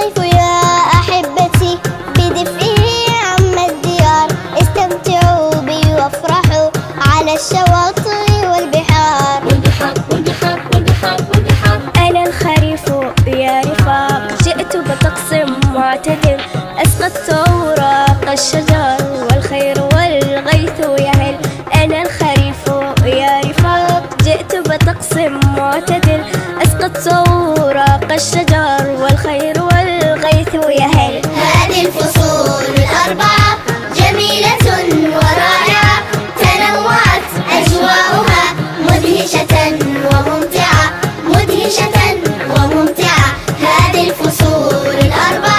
الصيف يا أحبتي بدفئه عم الديار، استمتعوا بي وافرحوا على الشواطئ والبحار. أنا الخريف يا رفاق، جئت بطقس معتدل، أسقطت أوراق الشجر والخير والغيث يهل. أنا الخريف يا رفاق، جئت بطقس معتدل، أسقطت أوراق الشجر والخير والغيث يهل. هذه الفصول الأربعة جميلة ورائعة، تنوعت أجواؤها مدهشة وممتعة، مدهشة وممتعة. هذه الفصول الأربعة